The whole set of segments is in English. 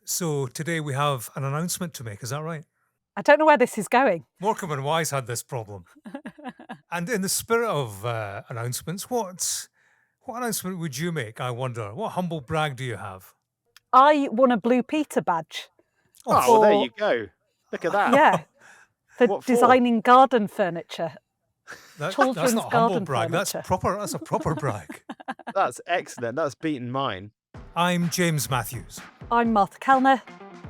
So today we have an announcement to make, is that right? I don't know where this is going. Morecambe and Wise had this problem. And in the spirit of announcements, what announcement would you make, I wonder? What humble brag do you have? I won a Blue Peter badge Oh, Oh, well, there for you go. Look at that. yeah, for What for? designing garden furniture, that's children's not a humble garden brag, furniture. that's a proper brag. That's excellent. That's beaten mine. I'm James Matthews. I'm Martha Kelner,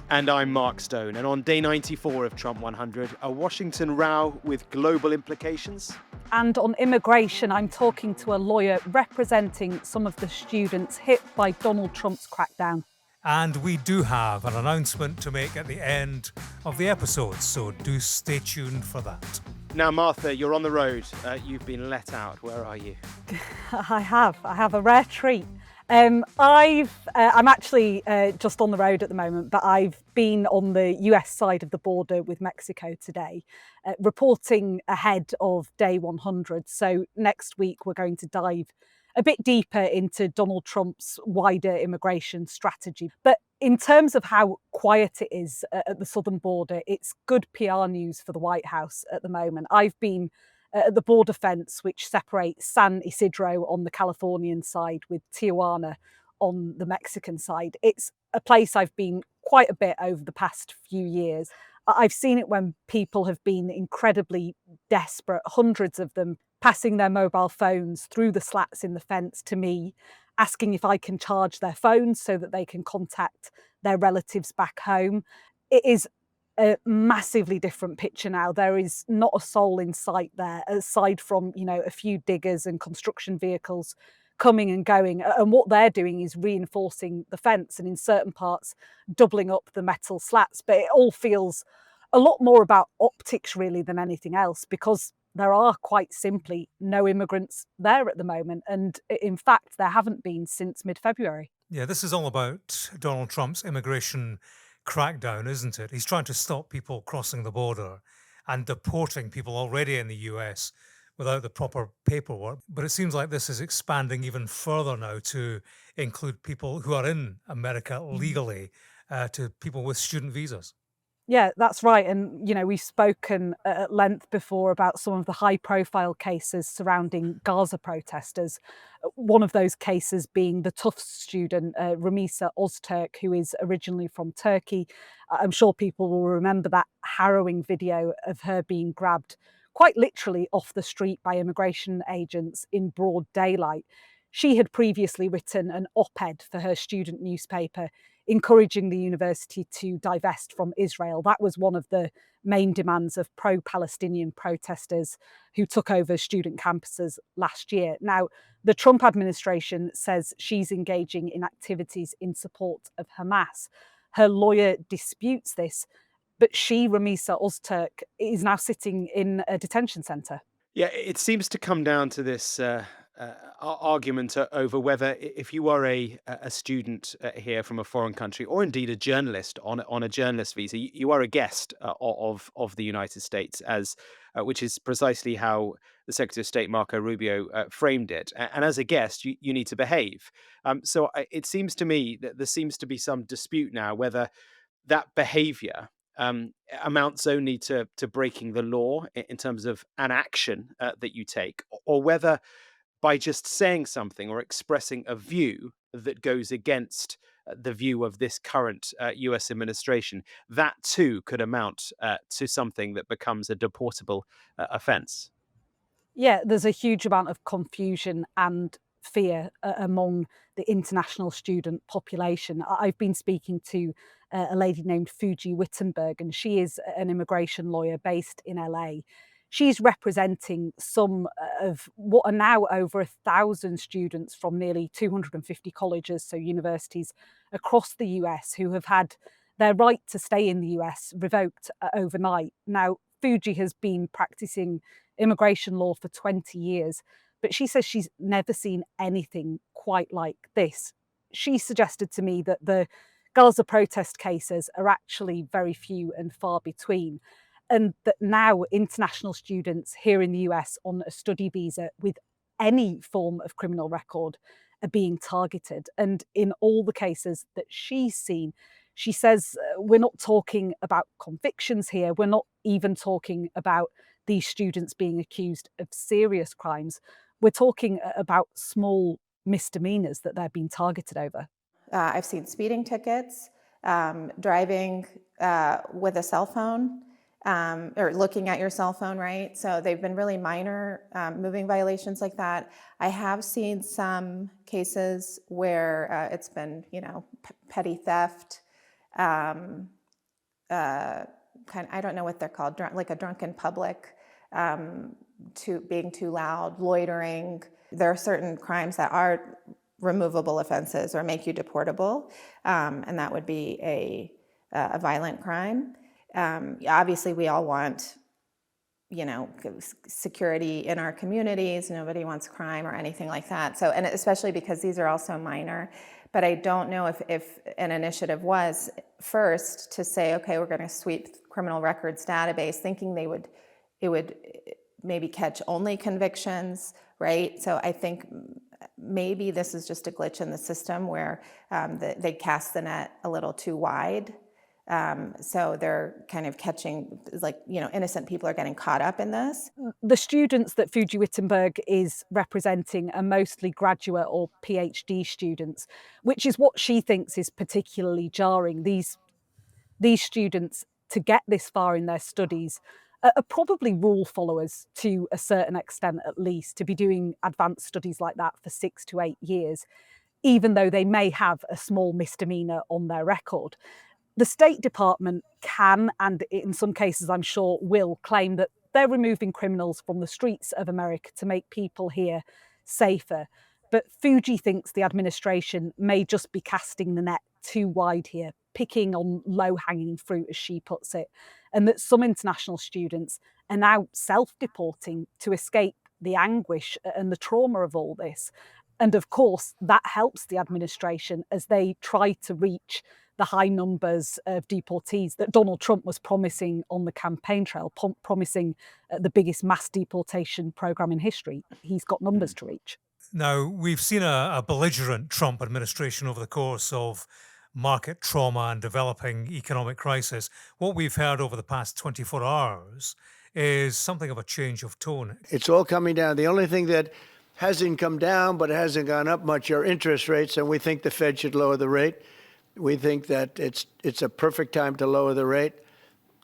And I'm Mark Stone. And on day 94 of Trump 100, a Washington row with global implications. and on immigration, I'm talking to a lawyer representing some of the students hit by Donald Trump's crackdown. And we do have an announcement to make at the end of the episode, so do stay tuned for that. Now, Martha, you're on the road. You've been let out. Where are you? I have a rare treat. I'm actually just on the road at the moment, but I've been on the US side of the border with Mexico today, reporting ahead of day 100. So next week we're going to dive a bit deeper into Donald Trump's wider immigration strategy. But in terms of how quiet it is at the southern border, it's good PR news for the White House at the moment. I've been at the border fence which separates San Isidro on the Californian side with Tijuana on the Mexican side. It's a place I've been quite a bit over the past few years. I've seen it when people have been incredibly desperate, hundreds of them passing their mobile phones through the slats in the fence to me, asking if I can charge their phones so that they can contact their relatives back home. It is a massively different picture now. There is not a soul in sight there, aside from, a few diggers and construction vehicles coming and going. And what they're doing is reinforcing the fence and in certain parts doubling up the metal slats. But it all feels a lot more about optics really than anything else, because there are quite simply no immigrants there at the moment. And in fact, there haven't been since mid-February. Yeah, this is all about Donald Trump's immigration crackdown, isn't it? He's trying to stop people crossing the border and deporting people already in the US without the proper paperwork. But it seems like this is expanding even further now to include people who are in America legally, to people with student visas. Yeah, that's right. And, we've spoken at length before about some of the high profile cases surrounding Gaza protesters. One of those cases being the Tufts student, Ramisa Ozturk, who is originally from Turkey. I'm sure people will remember that harrowing video of her being grabbed quite literally off the street by immigration agents in broad daylight. She had previously written an op ed for her student newspaper encouraging the university to divest from Israel. That was one of the main demands of pro-Palestinian protesters who took over student campuses last year. Now, the Trump administration says she's engaging in activities in support of Hamas. Her lawyer disputes this, but she, Ramisa Ozturk, is now sitting in a detention centre. Yeah, it seems to come down to this argument over whether if you are a student here from a foreign country, or indeed a journalist on a journalist visa, you are a guest of the United States, as which is precisely how the Secretary of State Marco Rubio framed it. And as a guest, you need to behave. It seems to me that there seems to be some dispute now whether that behavior amounts only to breaking the law in terms of an action that you take, or whether by just saying something or expressing a view that goes against the view of this current US administration, that too could amount to something that becomes a deportable offence. Yeah, there's a huge amount of confusion and fear among the international student population. I've been speaking to a lady named Fuji Wittenberg, and she is an immigration lawyer based in LA. She's representing some of what are now over 1,000 students from nearly 250 colleges, so universities across the US, who have had their right to stay in the US revoked overnight. Now, Fuji has been practicing immigration law for 20 years, but she says she's never seen anything quite like this. She suggested to me that the Gaza protest cases are actually very few and far between, and that now international students here in the US on a study visa with any form of criminal record are being targeted. And in all the cases that she's seen, She says we're not talking about convictions here. We're not even talking about these students being accused of serious crimes. We're talking about small misdemeanors that they're being targeted over. I've seen speeding tickets, driving with a cell phone, or looking at your cell phone, right? So they've been really minor moving violations like that. I have seen some cases where it's been, petty theft, I don't know what they're called, like a drunken public, being too loud, loitering. There are certain crimes that are removable offenses or make you deportable, and that would be a violent crime. Obviously, we all want, security in our communities. Nobody wants crime or anything like that. So, and especially because these are all so minor. But I don't know if an initiative was first to say, okay, we're going to sweep criminal records database, thinking it would maybe catch only convictions, right? So I think maybe this is just a glitch in the system where they cast the net a little too wide. So they're kind of catching, innocent people are getting caught up in this. The students that Fuji Wittenberg is representing are mostly graduate or PhD students, which is what she thinks is particularly jarring. These students, to get this far in their studies, are probably rule followers to a certain extent, at least, to be doing advanced studies like that for 6 to 8 years, even though they may have a small misdemeanor on their record. The State Department can, and in some cases I'm sure will, claim that they're removing criminals from the streets of America to make people here safer. But Fuji thinks the administration may just be casting the net too wide here, picking on low-hanging fruit, as she puts it, and that some international students are now self-deporting to escape the anguish and the trauma of all this. And of course, that helps the administration as they try to reach the high numbers of deportees that Donald Trump was promising on the campaign trail, promising the biggest mass deportation program in history. He's got numbers to reach. Now, we've seen a belligerent Trump administration over the course of market trauma and developing economic crisis. What we've heard over the past 24 hours is something of a change of tone. It's all coming down. The only thing that hasn't come down but hasn't gone up much are interest rates, and we think the Fed should lower the rate. We think that it's a perfect time to lower the rate,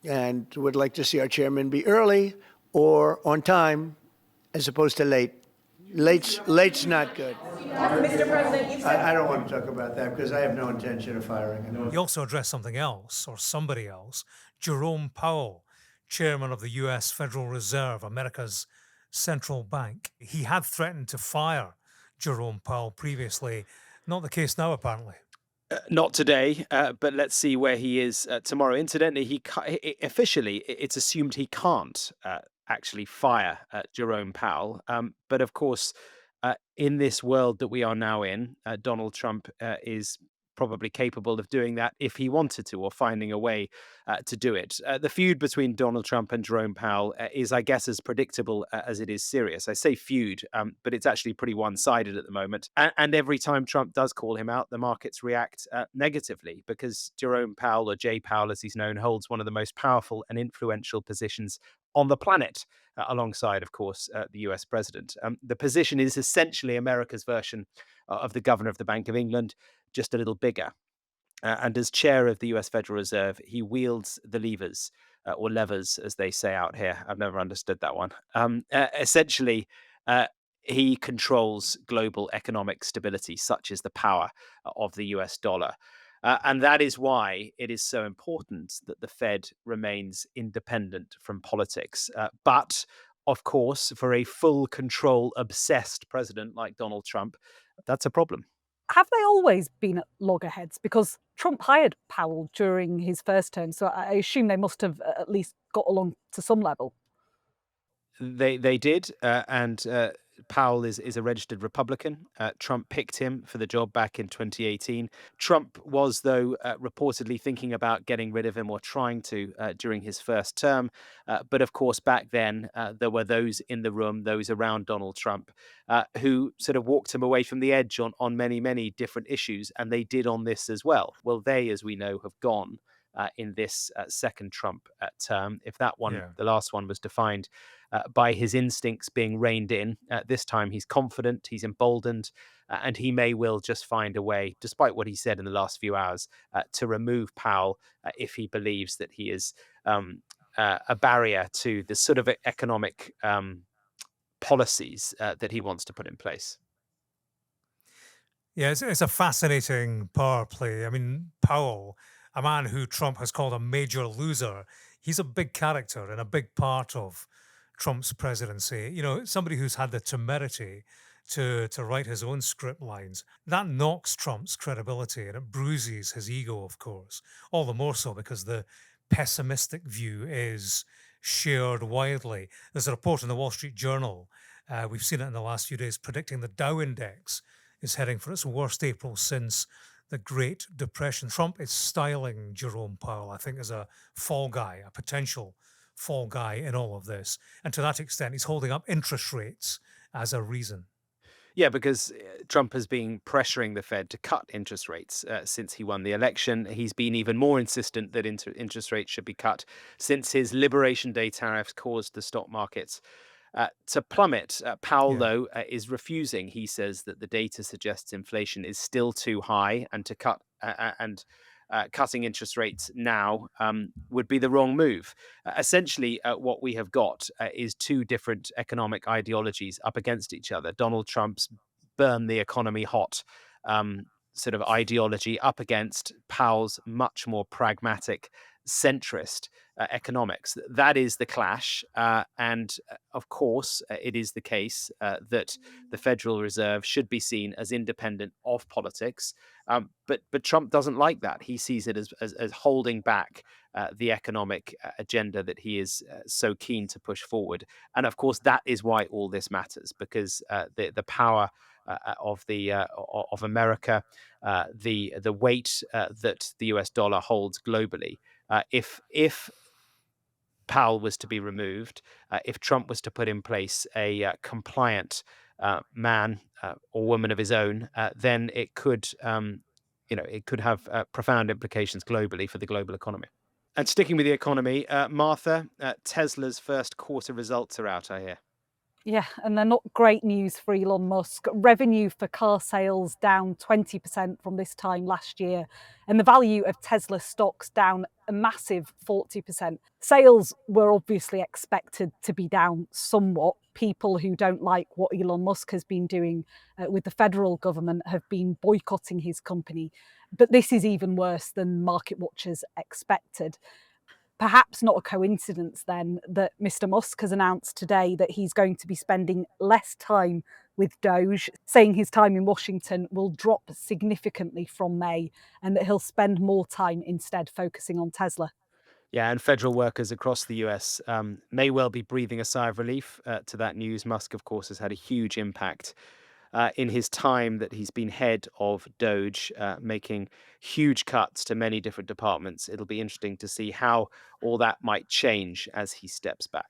and would like to see our chairman be early or on time as opposed to late. Late's not good. Mr. President, you've said I don't want to talk about that because I have no intention of firing him. He also addressed something else, or somebody else, Jerome Powell, chairman of the US Federal Reserve, America's central bank. He had threatened to fire Jerome Powell previously. Not the case now, apparently. Not today, but let's see where he is tomorrow. Incidentally, officially, it's assumed he can't actually fire Jerome Powell. But of course, in this world that we are now in, Donald Trump is probably capable of doing that if he wanted to, or finding a way to do it. The feud between Donald Trump and Jerome Powell is, I guess, as predictable as it is serious. I say feud, but it's actually pretty one-sided at the moment. And every time Trump does call him out, the markets react negatively, because Jerome Powell, or Jay Powell as he's known, holds one of the most powerful and influential positions on the planet, alongside, of course, the US president. The position is essentially America's version of the governor of the Bank of England, just a little bigger. And as chair of the US Federal Reserve, he wields the levers, or levers, as they say out here. I've never understood that one. Essentially, he controls global economic stability, such as the power of the US dollar. And that is why it is so important that the Fed remains independent from politics. But, of course, for a full control obsessed president like Donald Trump, that's a problem. Have they always been at loggerheads? Because Trump hired Powell during his first term, so I assume they must have at least got along to some level. They did, and Powell is a registered Republican. Trump picked him for the job back in 2018. Trump was, though, reportedly thinking about getting rid of him or trying to during his first term. But of course, back then, there were those in the room, those around Donald Trump, who sort of walked him away from the edge on many, many different issues. And they did on this as well. Well, they, as we know, have gone in this second Trump term. If that one, Yeah. the last one, was defined by his instincts being reined in, this time he's confident, he's emboldened, and he may well just find a way, despite what he said in the last few hours, to remove Powell if he believes that he is a barrier to the sort of economic policies that he wants to put in place. Yeah, it's a fascinating power play. I mean, Powell, a man who Trump has called a major loser, he's a big character and a big part of Trump's presidency. You know, somebody who's had the temerity to write his own script lines. That knocks Trump's credibility and it bruises his ego, of course. All the more so because the pessimistic view is shared widely. There's a report in the Wall Street Journal, we've seen it in the last few days, predicting the Dow Index is heading for its worst April since the Great Depression. Trump is styling Jerome Powell, I think, as a fall guy, a potential fall guy in all of this. And to that extent, he's holding up interest rates as a reason. Yeah, because Trump has been pressuring the Fed to cut interest rates since he won the election. He's been even more insistent that interest rates should be cut since his Liberation Day tariffs caused the stock markets to plummet. Powell, Yeah. though, is refusing. He says that the data suggests inflation is still too high, and to cut cutting interest rates now would be the wrong move. Essentially, what we have got is two different economic ideologies up against each other. Donald Trump's burn the economy hot sort of ideology up against Powell's much more pragmatic, centrist economics. That is the clash. And of course, it is the case that the Federal Reserve should be seen as independent of politics. But Trump doesn't like that. He sees it as holding back the economic agenda that he is so keen to push forward. And of course, that is why all this matters, because the power of America, the weight that the US dollar holds globally. If Powell was to be removed, if Trump was to put in place a compliant man or woman of his own, then it could, it could have profound implications globally for the global economy. And sticking with the economy, Martha, Tesla's first quarter results are out, I hear. Yeah, and they're not great news for Elon Musk. Revenue for car sales down 20% from this time last year, and the value of Tesla stocks down a massive 40%. Sales were obviously expected to be down somewhat. People who don't like what Elon Musk has been doing with the federal government have been boycotting his company. But this is even worse than market watchers expected. Perhaps not a coincidence then that Mr. Musk has announced today that he's going to be spending less time with Doge, saying his time in Washington will drop significantly from May and that he'll spend more time instead focusing on Tesla. Yeah, and federal workers across the US may well be breathing a sigh of relief to that news. Musk, of course, has had a huge impact in his time that he's been head of Doge, making huge cuts to many different departments. It'll be interesting to see how all that might change as he steps back.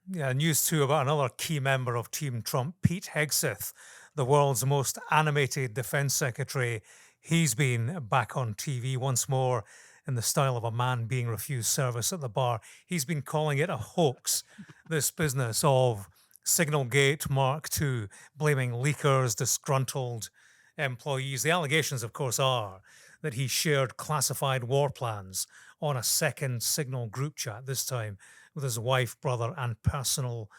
Yeah, news too about another key member of Team Trump, Pete Hegseth, the world's most animated defense secretary. He's been back on TV once more in the style of a man being refused service at the bar. He's been calling it a hoax, this business of Signalgate Mark II, blaming leakers, disgruntled employees. The allegations, of course, are that he shared classified war plans on a second Signal group chat, this time with his wife, brother, and personal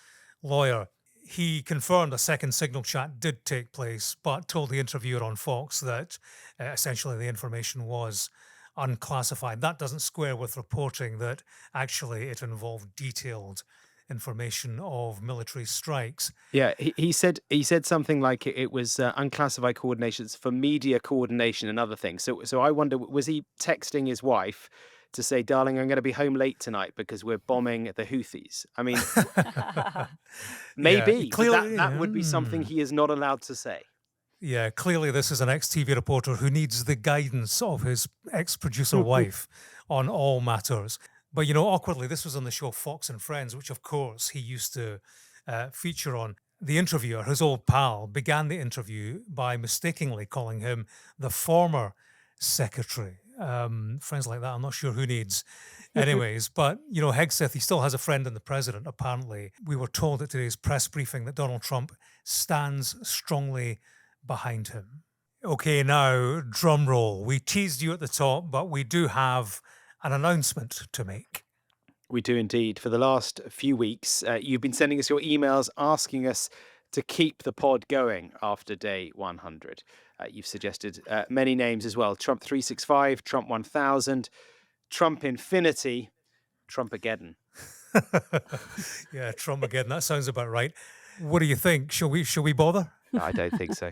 lawyer. He confirmed a second Signal chat did take place, but told the interviewer on Fox that essentially the information was unclassified. That doesn't square with reporting that actually it involved detailed information of military strikes. Yeah, he said something like it was unclassified coordinations for media coordination and other things. So I wonder, was he texting his wife to say, darling, I'm going to be home late tonight because we're bombing the Houthis. I mean, maybe clearly, that would be something he is not allowed to say. Yeah, clearly this is an ex-TV reporter who needs the guidance of his ex-producer wife on all matters. But, awkwardly, this was on the show Fox and Friends, which, of course, he used to feature on. The interviewer, his old pal, began the interview by mistakenly calling him the former secretary. Friends like that, I'm not sure who needs. Anyways, but, Hegseth, he still has a friend in the president, apparently. We were told at today's press briefing that Donald Trump stands strongly behind him. Okay, now, drum roll. We teased you at the top, but we do have an announcement to make. We do indeed. For the last few weeks, you've been sending us your emails asking us to keep the pod going after day 100. You've suggested many names as well. Trump 365, Trump 1000, Trump Infinity, Trumpageddon. Yeah, Trumpageddon. That sounds about right. What do you think? Shall we bother? No, I don't think so.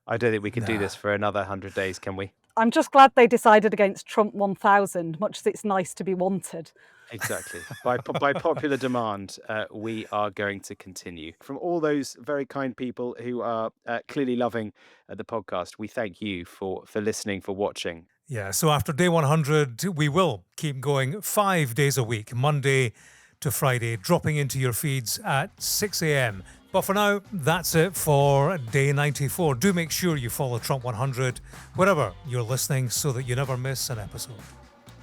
I don't think we can do this for another 100 days, can we? I'm just glad they decided against Trump 1000, much as it's nice to be wanted. Exactly. By popular demand, we are going to continue. From all those very kind people who are clearly loving the podcast, we thank you for listening, for watching. Yeah, so after day 100, we will keep going 5 days a week, Monday to Friday, dropping into your feeds at 6 a.m. But for now, that's it for day 94. Do make sure you follow Trump 100 wherever you're listening so that you never miss an episode.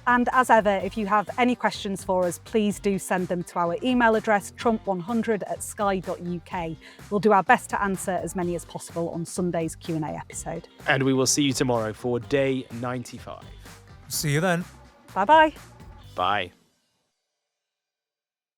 And as ever, if you have any questions for us, please do send them to our email address, trump100@sky.uk. We'll do our best to answer as many as possible on Sunday's Q&A episode. And we will see you tomorrow for day 95. See you then. Bye-bye. Bye.